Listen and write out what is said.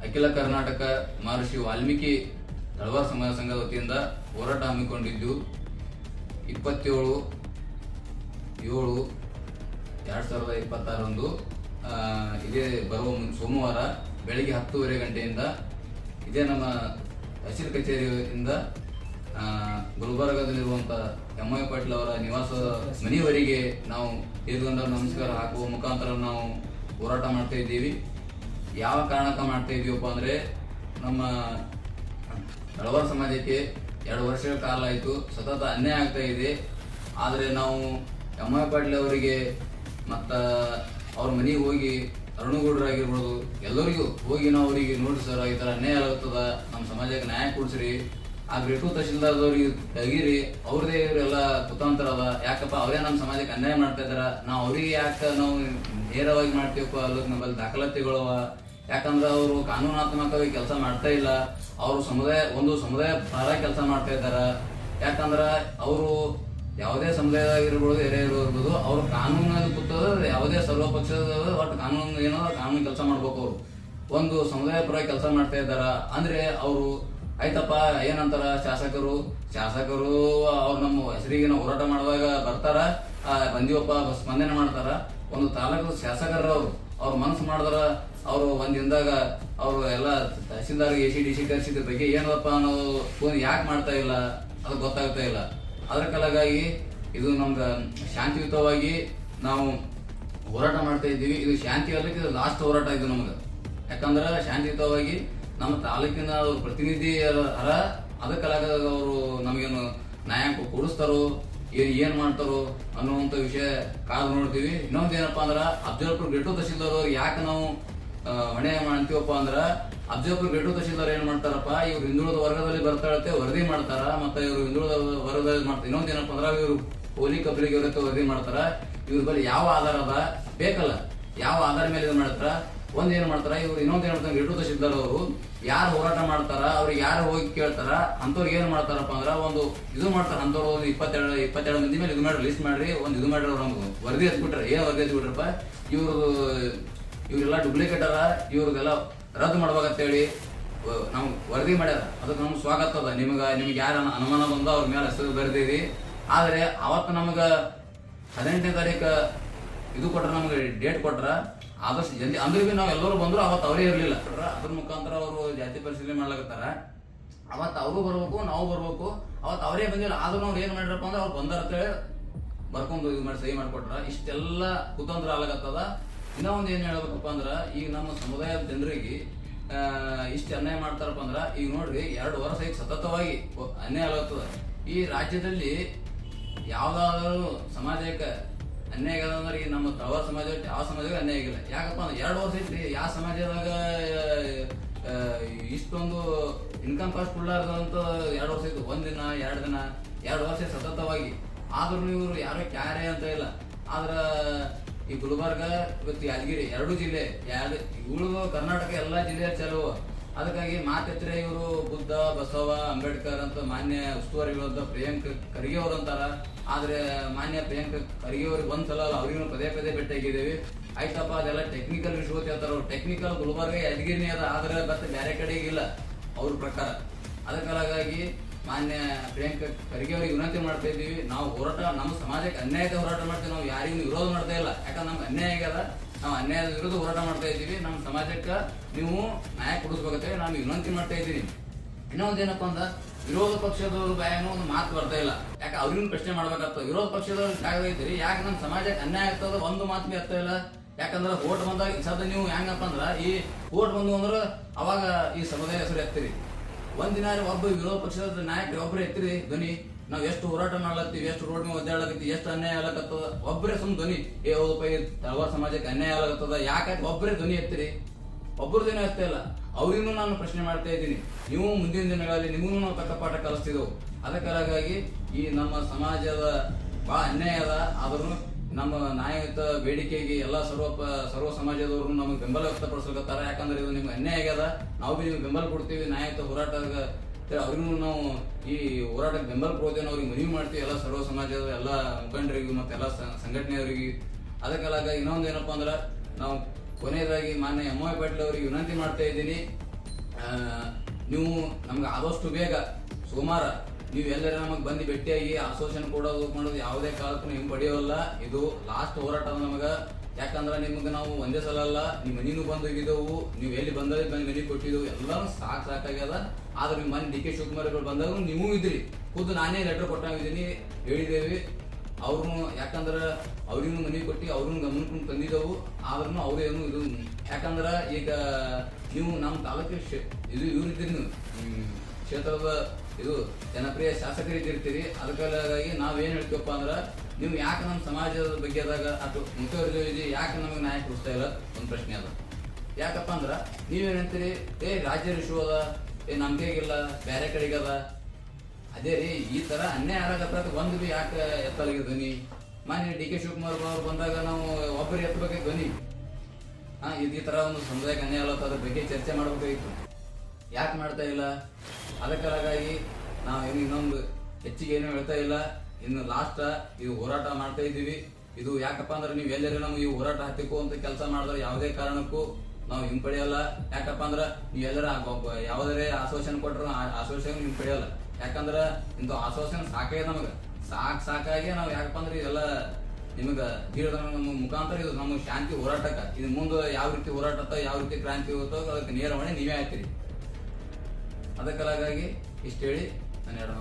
ಅಖಿಲ ಕರ್ನಾಟಕ ಮಹರ್ಷಿ ವಾಲ್ಮೀಕಿ ತಳವಾರ ಸಮಾಜ ಸಂಘದ ವತಿಯಿಂದ ಹೋರಾಟ ಹಮ್ಮಿಕೊಂಡಿದ್ದು 27/7/2026 ಇದೇ ಬರುವ ಸೋಮವಾರ ಬೆಳಿಗ್ಗೆ 10:30 ಗಂಟೆಯಿಂದ ಇದೇ ನಮ್ಮ ತಹಸೀಲ್ ಕಚೇರಿಯಿಂದ ಗುಲ್ಬರ್ಗದಲ್ಲಿರುವಂಥ ಎಂ.ಐ. ಪಾಟೀಲ್ ಅವರ ನಿವಾಸ ಮನೆಯವರೆಗೆ ನಾವು ಎದುಗೊಂಡ ನಮಸ್ಕಾರ ಹಾಕುವ ಮುಖಾಂತರ ನಾವು ಹೋರಾಟ ಮಾಡ್ತಾ ಇದ್ದೀವಿ. ಯಾವ ಕಾರಣಕ್ಕೆ ಮಾಡ್ತಾ ಇದೀವಪ್ಪ ಅಂದರೆ ನಮ್ಮ ತಳವಾರ ಸಮಾಜಕ್ಕೆ 2 ವರ್ಷಗಳ ಕಾಲ ಆಯಿತು ಸತತ ಅನ್ಯಾಯ ಆಗ್ತಾ ಇದೆ. ಆದರೆ ನಾವು ಎಂ.ಐ. ಪಾಟೀಲ್ ಅವರಿಗೆ ಮತ್ತು ಅವ್ರ ಮನೆಗೆ ಹೋಗಿ ಅರುಣಗೌಡರಾಗಿರ್ಬೋದು ಎಲ್ಲರಿಗೂ ಹೋಗಿ ನಾವು ಅವರಿಗೆ ನೋಡಿ ಸರ್ ಈ ಥರ ಅನ್ಯಾಯ ಆಗುತ್ತದ, ನಮ್ಮ ಸಮಾಜಕ್ಕೆ ನ್ಯಾಯ ಕೊಡಿಸ್ರಿ, ಆ ಗ್ರೇಟು ತಹಶೀಲ್ದಾರ್ದವ್ರಿಗೆ ತೆಗೀರಿ, ಅವ್ರದೇ ಇವರೆಲ್ಲ ಕುತಾಂತರ ಅದ, ಯಾಕಪ್ಪ ಅವರೇ ನಮ್ಮ ಸಮಾಜಕ್ಕೆ ಅನ್ಯಾಯ ಮಾಡ್ತಾ ಇದಾರ, ನಾವು ಅವ್ರಿಗೆ ಯಾಕೆ ನಾವು ನೇರವಾಗಿ ಮಾಡ್ತೀವಪ್ಪ ಅಲ್ಲಕ್ಕೆ ನಮ್ಮಲ್ಲಿ ದಾಖಲಾತಿಗಳವ, ಯಾಕಂದ್ರೆ ಅವರು ಕಾನೂನಾತ್ಮಕವಾಗಿ ಕೆಲಸ ಮಾಡ್ತಾ ಇಲ್ಲ, ಅವರು ಒಂದು ಸಮುದಾಯ ಪರ ಕೆಲಸ ಮಾಡ್ತಾ ಇದ್ದಾರ. ಯಾಕಂದ್ರೆ ಅವರು ಯಾವುದೇ ಸಮುದಾಯದಾಗಿರ್ಬೋದು ಇರ್ಬೋದು ಅವ್ರು ಕಾನೂನಲ್ಲಿ ಕೂತದ ಯಾವುದೇ ಸರ್ವಪಕ್ಷದ ಒಟ್ಟು ಕಾನೂನು ಏನೋ ಕಾನೂನು ಕೆಲಸ ಮಾಡ್ಬೇಕು. ಅವರು ಒಂದು ಸಮುದಾಯ ಪರ ಕೆಲಸ ಮಾಡ್ತಾ ಇದ್ದಾರ ಅಂದ್ರೆ ಅವರು ಆಯ್ತಪ್ಪ ಏನಂತಾರ ಶಾಸಕರು ಅವ್ರು ನಮ್ಮ ಹೆಸರಿಗೆ ಹೋರಾಟ ಮಾಡುವಾಗ ಬರ್ತಾರ, ಬಂದಿವಪ್ಪ ಸ್ಪಂದನೆ ಮಾಡ್ತಾರ. ಒಂದು ತಾಲೂಕು ಶಾಸಕರ ಅವ್ರ ಮನಸ್ಸು ಮಾಡಿದ್ರ ಅವರು ಒಂದ್ ದಿನದಾಗ ಅವರು ಎಲ್ಲ ತಹಸೀಲ್ದಾರ್ಗೆ AC/DC ಕರ್ಸಿದ ಬಗ್ಗೆ ಏನದಪ್ಪ ಅನ್ನೋದು ಯಾಕೆ ಮಾಡ್ತಾ ಇಲ್ಲ ಅದು ಗೊತ್ತಾಗ್ತಾ ಇಲ್ಲ. ಅದ್ರ ಕಾಲಾಗಿ ಇದು ನಮ್ಗೆ ಶಾಂತಿಯುತವಾಗಿ ನಾವು ಹೋರಾಟ ಮಾಡ್ತಾ ಇದ್ದೀವಿ. ಇದು ಶಾಂತಿ ಅಲ್ಲಕ್ಕೆ ಇದು ಲಾಸ್ಟ್ ಹೋರಾಟ ಇದು ನಮ್ಗೆ. ಯಾಕಂದ್ರೆ ಶಾಂತಿಯುತವಾಗಿ ನಮ್ಮ ತಾಲೂಕಿನ ಅವ್ರ ಪ್ರತಿನಿಧಿ ಅರ ಅದಕ್ಕಾಗ ಅವರು ನಮಗೇನು ನ್ಯಾಯ ಕೊಡಿಸ್ತಾರೋ ಏನ್ ಮಾಡ್ತಾರೋ ಅನ್ನುವಂಥ ವಿಷಯ ಕಾದು ನೋಡ್ತೀವಿ. ಇನ್ನೊಂದು ಏನಪ್ಪಾ ಅಂದ್ರ ಅಫಜಲ್ಪುರ ಗ್ರೇಟು ತಹಶೀಲ್ದಾರ್ ಅವ್ರು ಯಾಕೆ ನಾವು ಹೊಣೆ ಮಾಡ್ತೀವಪ್ಪ ಅಂದ್ರ ಅಫಜಲ್ಪುರ ಗ್ರೇಟು ತಹಶೀಲ್ದಾರ್ ಏನ್ ಮಾಡ್ತಾರಪ್ಪ, ಇವ್ರು ಹಿಂದುಳಿದ ವರ್ಗದಲ್ಲಿ ಬರ್ತಾಳತ್ತೆ ವರದಿ ಮಾಡ್ತಾರ, ಮತ್ತೆ ಇವ್ರು ಹಿಂದುಳಿದ ವರ್ಗದಲ್ಲಿ ಮಾಡ್ತಾರೆ. ಇನ್ನೊಂದು ಏನಪ್ಪಾ ಅಂದ್ರ ಇವ್ರು ಹೋಲಿ ಕಬ್ಲಿಗೆ ಇವ್ರತ್ತೆ ವರದಿ ಮಾಡ್ತಾರ. ಇವ್ರ ಬಳಿ ಯಾವ ಆಧಾರ ಅದ ಬೇಕಲ್ಲ, ಯಾವ ಆಧಾರ ಮೇಲೆ ಇದು ಮಾಡ್ತಾರ. ಒಂದ್ ಏನ್ ಮಾಡ್ತಾರ ಇವ್ರು, ಇನ್ನೊಂದ್ ಏನ್ ಮಾಡ್ತಾರ ಗ್ರೇಟು ತಹಶೀಲ್ದಾರ್ ಅವರು ಯಾರು ಹೋರಾಟ ಮಾಡ್ತಾರ ಅವ್ರಿಗೆ ಯಾರು ಹೋಗಿ ಕೇಳ್ತಾರ ಅಂತವ್ರಿಗೆ ಏನ್ ಮಾಡ್ತಾರಪ್ಪ ಅಂದ್ರ ಒಂದು ಇದು ಮಾಡ್ತಾರ. ಅಂತವ್ರು ಒಂದು 22 ಮಂದಿ ಮೇಲೆ ಇದು ಮಾಡ್ರಿ, ಲಿಸ್ಟ್ ಮಾಡ್ರಿ, ಒಂದು ಇದು ಮಾಡ್ರಿ, ಅವ್ರ ನಮ್ಗೆ ವರದಿ ಹತ್ಬಿಟ್ರೆ ಏನ್ ವರದಿ ಹತ್ಬಿಟ್ರಪ್ಪ, ಇವ್ರೆಲ್ಲ ಡೂಪ್ಲಿಕೇಟ್ ಅದ, ಇವ್ರಿಗೆಲ್ಲ ರದ್ದು ಮಾಡ್ಬೇಕಂತೇಳಿ ನಮ್ಗೆ ವರದಿ ಮಾಡ್ಯಾರ. ಅದಕ್ಕೆ ನಮ್ಗೆ ಸ್ವಾಗತ ಅದ. ನಿಮ್ಗೆ ಯಾರು ಅನುಮಾನ ಬಂದ ಅವ್ರ ಮೇಲೆ ಹೆಸರು ಬರೆದಿರಿ. ಆದ್ರೆ ಅವತ್ತು ನಮ್ಗ 18ನೇ ತಾರೀಕು ಇದು ಕೊಟ್ರ, ನಮ್ಗೆ ಡೇಟ್ ಕೊಟ್ರ, ಆದಷ್ಟು ಜಲ್ದಿ ಅಂದ್ರೆ ಬಿ ನಾವ್ ಎಲ್ಲರೂ ಬಂದ್ರು ಅವತ್ತು ಅವರೇ ಇರ್ಲಿಲ್ಲ. ಅದ್ರ ಮುಖಾಂತರ ಅವರು ಜಾತಿ ಪರಿಶೀಲನೆ ಮಾಡ್ಲಾಕತ್ತಾರ. ಅವತ್ತು ಅವರು ಬರ್ಬೇಕು, ನಾವು ಬರ್ಬೇಕು, ಅವತ್ತು ಅವರೇ ಬಂದಿಲ್ಲ. ಆದ್ರೂ ಅವ್ರು ಏನ್ ಮಾಡ್ರಪ್ಪ ಅಂದ್ರೆ ಅವ್ರು ಬಂದಾರ ಅಂತೇಳಿ ಬರ್ಕೊಂಡು ಇದು ಮಾಡಿ ಸಹಿ ಮಾಡ್ಕೊಟ್ರ. ಇಷ್ಟೆಲ್ಲ ಕುತಂತ್ರ ಆಗ್ಲಾಕತ್ತದ. ಇನ್ನೂ ಒಂದ್ ಏನ್ ಹೇಳ್ಬೇಕಪ್ಪ ಅಂದ್ರ ಈಗ ನಮ್ಮ ಸಮುದಾಯದ ಜನರಿಗೆ ಇಷ್ಟ ಅನ್ಯಾಯ ಮಾಡ್ತಾರಪ್ಪ ಅಂದ್ರ ಈಗ ನೋಡ್ರಿ 2 ವರ್ಷ ಈಗ ಸತತವಾಗಿ ಅನ್ಯಾಯ ಆಗತ್ತದ. ಈ ರಾಜ್ಯದಲ್ಲಿ ಯಾವ್ದಾದ್ರು ಸಮಾಜಕ್ಕೆ ಅನ್ಯಾಯ ಆಗದ ಅಂದ್ರೆ ಈಗ ನಮ್ಮ ತಳವಾರ ಸಮಾಜ ಯಾವ ಸಮಾಜಕ್ಕೆ ಅನ್ಯಾಯ ಆಗಿಲ್ಲ. ಯಾಕಪ್ಪ ಅಂದ್ರೆ 2 ವರ್ಷ ಐತ್ರಿ, ಯಾವ ಸಮಾಜದಾಗ ಇಷ್ಟೊಂದು ಇನ್ಕಮ್ ಕಾಸ್ಟ್ ಫುಲ್ಲಾರ್ದಂತ 2 ವರ್ಷ ಇತ್ತು. 1 ದಿನ 2 ದಿನ 2 ವರ್ಷ ಸತತವಾಗಿ. ಆದ್ರೂ ಇವ್ರು ಯಾರು ಕ್ಯಾರೆ ಅಂತ ಇಲ್ಲ. ಆದ್ರ ಈ ಗುಲ್ಬರ್ಗ ಇವತ್ತು ಯಾದಗಿರಿ 2 ಜಿಲ್ಲೆ ಉಳಿದು ಕರ್ನಾಟಕ ಎಲ್ಲಾ ಜಿಲ್ಲೆಯಲ್ಲಿ ಚಲೋ. ಅದಕ್ಕಾಗಿ ಮಾತೆತ್ತರೆ ಇವರು ಬುದ್ಧ ಬಸವ ಅಂಬೇಡ್ಕರ್ ಅಂತ ಮಾನ್ಯ ಉಸ್ತುವಾರಿಗಳಂತ ಪ್ರಿಯಾಂಕ್ ಖರ್ಗೆ ಅವ್ರು ಅಂತಾರ. ಆದ್ರೆ ಮಾನ್ಯ ಪ್ರಿಯಾಂಕ್ ಖರ್ಗೆ ಅವ್ರಿಗೆ ಒಂದ್ಸಲ ಅವ್ರಿಗೂ ಪದೇ ಭೇಟಿಯಾಗಿದ್ದೀವಿ. ಆಯ್ತಪ್ಪ ಅದೆಲ್ಲ ಟೆಕ್ನಿಕಲ್ ಇಶ್ಯೂ ಹೇಳ್ತಾರ. ಅವ್ರು ಟೆಕ್ನಿಕಲ್ ಗುಲ್ಬರ್ಗ ಯಾದಗಿರಿನೇ ಅದ, ಆದ್ರೆ ಮತ್ತೆ ಬೇರೆ ಕಡೆಗೆ ಇಲ್ಲ ಅವ್ರ ಪ್ರಕಾರ. ಅದಕ್ಕಾಗಿ ಮಾನ್ಯ ಪ್ರಿಯಾಂಕ್ ಖರ್ಗೆ ಅವ್ರಿಗೆ ವಿನಂತಿ ಮಾಡ್ತಾ ಇದ್ದೀವಿ, ನಾವು ಹೋರಾಟ ನಮ್ಮ ಸಮಾಜಕ್ಕೆ ಅನ್ಯಾಯದ ಹೋರಾಟ ಮಾಡ್ತೀವಿ, ನಾವು ಯಾರಿಗೂ ವಿರೋಧ ಮಾಡ್ತಾ ಇಲ್ಲ. ಯಾಕಂದ್ರೆ ನಮ್ಗೆ ಅನ್ಯಾಯ ಆಗ್ಯದ, ನಾವು ಅನ್ಯಾಯದ ವಿರುದ್ಧ ಹೋರಾಟ ಮಾಡ್ತಾ ಇದ್ದೀವಿ. ನಮ್ಮ ಸಮಾಜಕ್ಕೆ ನೀವು ನ್ಯಾಯ ಕೊಡಿಸ್ಬೇಕಂತೇಳಿ ನಾನು ವಿನಂತಿ ಮಾಡ್ತಾ ಇದ್ದೀನಿ. ಇನ್ನೊಂದೇನಪ್ಪ ಅಂದ ವಿರೋಧ ಪಕ್ಷದವ್ರ ಬಾಯನೂ ಒಂದು ಮಾತು ಬರ್ತಾ ಇಲ್ಲ. ಯಾಕೆ ಅವ್ರಿಗೂ ಪ್ರಶ್ನೆ ಮಾಡ್ಬೇಕಾಗ್ತದೆ. ವಿರೋಧ ಪಕ್ಷದವ್ರು ಜಾಗದೈತಿರಿ, ಯಾಕೆ ನಮ್ಮ ಸಮಾಜಕ್ಕೆ ಅನ್ಯಾಯ ಆಗ್ತದ ಒಂದು ಮಾತು ಬಿ ಆಗ್ತಾ ಇಲ್ಲ. ಯಾಕಂದ್ರೆ ಓಟ್ ಬಂದಾಗ ಸದ ನೀವು ಹೆಂಗಪ್ಪ ಅಂದ್ರ ಈ ಓಟ್ ಬಂದು ಅಂದ್ರೆ ಅವಾಗ ಈ ಸಮುದಾಯ ಹೆಸರು ಎತ್ತೀರಿ. ಒಂದಿನ ಒಬ್ಬ ವಿರೋಧ ಪಕ್ಷದ ನಾಯಕರು ಒಬ್ಬರೇ ಎತ್ತಿರಿ ಧ್ವನಿ, ನಾವ್ ಎಷ್ಟು ಹೋರಾಟ ಮಾಡ್ಲತ್ತೀವಿ, ಎಷ್ಟು ರೋಡ್ ಮೇಲೆ ಒದ್ದಾಡಕತ್ತೀವಿ, ಎಷ್ಟು ಅನ್ಯಾಯ ಆಗ್ಲಕತ್ತದ, ಒಬ್ಬರೇ ಸುಮ್ ಧ್ವನಿ ಹೌದಪ್ಪ ಈ ತಳವಾರ ಸಮಾಜಕ್ಕೆ ಅನ್ಯಾಯ ಆಗ್ಲತ್ತದ ಯಾಕೆ ಒಬ್ಬರೇ ಧ್ವನಿ ಎತ್ತಿರಿ. ಒಬ್ಬರು ಧ್ವನಿ ಎತ್ತಾ ಇಲ್ಲ. ಅವ್ರಿಗೂ ನಾನು ಪ್ರಶ್ನೆ ಮಾಡ್ತಾ ಇದ್ದೀನಿ. ನೀವು ಮುಂದಿನ ದಿನಗಳಲ್ಲಿ ನಿಮಗೂ ನಾವು ತಕ್ಕ ಪಾಠ ಕಲಿಸ್ತಿದ್ದೆವು. ಅದಕ್ಕಾಗಿ ಈ ನಮ್ಮ ಸಮಾಜದ ಬಹಳ ಅನ್ಯಾಯ ಅದ. ಆದ್ರೂ ನಮ್ಮ ನ್ಯಾಯಯುತ ಬೇಡಿಕೆಗೆ ಎಲ್ಲ ಸರ್ವ ಸಮಾಜದವರು ನಮಗೆ ಬೆಂಬಲ ವ್ಯಕ್ತಪಡಿಸ್ಲಿಕತ್ತಾರ. ಯಾಕಂದ್ರೆ ಇದು ನಿಮ್ಗೆ ಅನ್ಯಾಯ ಆಗ್ಯದ, ನಾವು ಬಿ ನಿಮ್ಗೆ ಬೆಂಬಲ ಕೊಡ್ತೀವಿ. ನ್ಯಾಯಯುತ ಹೋರಾಟ ಅವ್ರಿಗೂ ನಾವು ಈ ಹೋರಾಟಕ್ಕೆ ಬೆಂಬಲ ಕೊಡ್ತೇವೆ, ಅವ್ರಿಗೆ ಮನವಿ ಮಾಡ್ತೀವಿ ಎಲ್ಲ ಸರ್ವ ಸಮಾಜದ ಎಲ್ಲ ಮುಖಂಡರಿಗೂ ಮತ್ತೆ ಎಲ್ಲ ಸಂಘಟನೆಯವರಿಗೆ. ಅದಕ್ಕಾಗ ಇನ್ನೊಂದು ಏನಪ್ಪಾ ಅಂದ್ರ ನಾವು ಕೊನೆಯದಾಗಿ ಮಾನ್ಯ ಎಂ.ಐ. ಪಾಟೀಲ್ ಅವರಿಗೆ ವಿನಂತಿ ಮಾಡ್ತಾ ಇದ್ದೀನಿ, ನೀವು ನಮ್ಗೆ ಆದಷ್ಟು ಬೇಗ ಸೋಮವಾರ ನೀವು ಎಲ್ಲರ ನಮಗೆ ಬಂದು ಭೇಟಿಯಾಗಿ ಆಶ್ವಾಸನೆ ಕೊಡೋದು ಮಾಡೋದು ಯಾವುದೇ ಕಾಲಕ್ಕೂ ನೀವು ಪಡೆಯೋಲ್ಲ. ಇದು ಲಾಸ್ಟ್ ಹೋರಾಟ ನಮಗೆ. ಯಾಕಂದ್ರೆ ನಿಮ್ಗೆ ನಾವು ಒಂದೇ ಸಲ ಅಲ್ಲ, ನೀವು ಮನಿನೂ ಬಂದು ಹೋಗಿದ್ದೆವು, ನೀವು ಎಲ್ಲಿ ಬಂದಾಗ ಮನೆ ಕೊಟ್ಟಿದ್ದೆವು, ಎಲ್ಲರೂ ಸಾಕಾಗ್ಯದ. ಆದ್ರೆ ನಿಮ್ಮ ಮನೆ DK ಶಿವಕುಮಾರ್ ಬಂದಾಗ ನೀವು ಇದ್ರಿ, ಖುದ್ದು ನಾನೇ ಲೆಟರ್ ಕೊಟ್ಟಾಗಿದ್ದೀನಿ, ಹೇಳಿದ್ದೇವೆ. ಅವ್ರನ್ನು ಯಾಕಂದ್ರೆ ಅವ್ರಿಗೂ ಮನೆ ಕೊಟ್ಟು ಅವ್ರನ್ನ ಗಮನಕ್ಕೆ ತಂದಿದ್ದೆವು. ಆದ್ರೂ ಅವ್ರೇನು ಇದು ಯಾಕಂದ್ರೆ ಈಗ ನೀವು ನಮ್ಮ ತಾಲೂಕಿಗೆ ಇದು ಇವ್ರಿದ್ದೀರಿ, ನೀವು ಕ್ಷೇತ್ರದ ಇದು ಜನಪ್ರಿಯ ಶಾಸಕರಿದ್ದಿರ್ತೀರಿ. ಅದಕ್ಕಾಗಿ ನಾವೇನ್ ಹೇಳ್ತೀವಪ್ಪ ಅಂದ್ರೆ ನೀವು ಯಾಕೆ ನಮ್ಮ ಸಮಾಜದ ಬಗ್ಗೆದಾಗ ಅಷ್ಟು ಮುಖ್ಯವಾಗಿ ಯಾಕೆ ನಮಗೆ ನ್ಯಾಯ ಕೊಡಿಸ್ತಾ ಇಲ್ಲ ಒಂದು ಪ್ರಶ್ನೆ ಅದ. ಯಾಕಪ್ಪ ಅಂದ್ರ ನೀವೇನಂತೀರಿ, ರಾಜ್ಯ ಇಶ್ಯೂ ಅದ, ನಮ್ ಕೈಗಿಲ್ಲ, ಬೇರೆ ಕಡೆಗದ. ಅದೇ ರೀ, ಈ ತರ ಅನ್ಯಾಯ ಆಗತ್ತ ಒಂದು ಬಿ ಯಾಕೆ ಎತ್ತಲಾಗಿದೆ ಧ್ವನಿ? ಮಾನ್ಯ DK ಶಿವಕುಮಾರ್ ಅವ್ರು ಬಂದಾಗ ನಾವು ಒಬ್ಬರು ಎತ್ತಬೇಕಾಗಿ ಧ್ವನಿ. ಈ ತರ ಒಂದು ಸಮುದಾಯಕ್ಕೆ ಅನ್ಯಾಯ ಅಲ್ಲತ್ತ, ಅದ್ರ ಬಗ್ಗೆ ಚರ್ಚೆ ಮಾಡ್ಬೇಕಾಗಿತ್ತು. ಯಾಕೆ ಮಾಡ್ತಾ ಇಲ್ಲ? ಅದಕ್ಕಾಗಿ ನಾವು ಇನ್ನೊಂದು ಹೆಚ್ಚಿಗೆ ಏನು ಹೇಳ್ತಾ ಇಲ್ಲ. ಇನ್ನು ಲಾಸ್ಟ್ ಇದು ಹೋರಾಟ ಮಾಡ್ತಾ ಇದ್ದೀವಿ. ಇದು ಯಾಕಪ್ಪ ಅಂದ್ರೆ ನೀವು ಎಲ್ಲರೂ ನಮ್ಗೆ ಈ ಹೋರಾಟ ಹತ್ತಿಕ್ಕೋ ಅಂತ ಕೆಲಸ ಮಾಡಿದ್ರೆ ಯಾವುದೇ ಕಾರಣಕ್ಕೂ ನಾವು ಹಿಂಪಡೆಯಲ್ಲ. ಯಾಕಪ್ಪ ಅಂದ್ರೆ ನೀವು ಎಲ್ಲರ ಯಾವುದೇ ಆಶ್ವಾಸನೆ ಕೊಟ್ಟರು ಆಶ್ವಾಸನೆ ಹಿಂಪಡೆಯಲ್ಲ. ಯಾಕಂದ್ರೆ ಇಂಥ ಆಶ್ವಾಸನೆ ಸಾಕಾಗಿದೆ ನಮಗೆ, ಸಾಕಾಗಿ ನಾವು ಯಾಕಪ್ಪ ಅಂದ್ರೆ ಇದೆಲ್ಲ ನಿಮಗೆ ಹೇಳಿದ ನಮ್ಮ ಮುಖಾಂತರ ಇದು ನಮ್ಮ ಶಾಂತಿ ಹೋರಾಟಕ್ಕೆ ಇದು ಮುಂದೆ ಯಾವ ರೀತಿ ಹೋರಾಟ ಯಾವ ರೀತಿ ಕ್ರಾಂತಿ ಹೋಗುತ್ತೋ ಅದಕ್ಕೆ ನೇರ ಹೊಣೆ ನೀವೇ ಆಗ್ತೀರಿ. ಅದಕ್ಕಾಗಿ ಇಷ್ಟು ಹೇಳಿ ನಾನು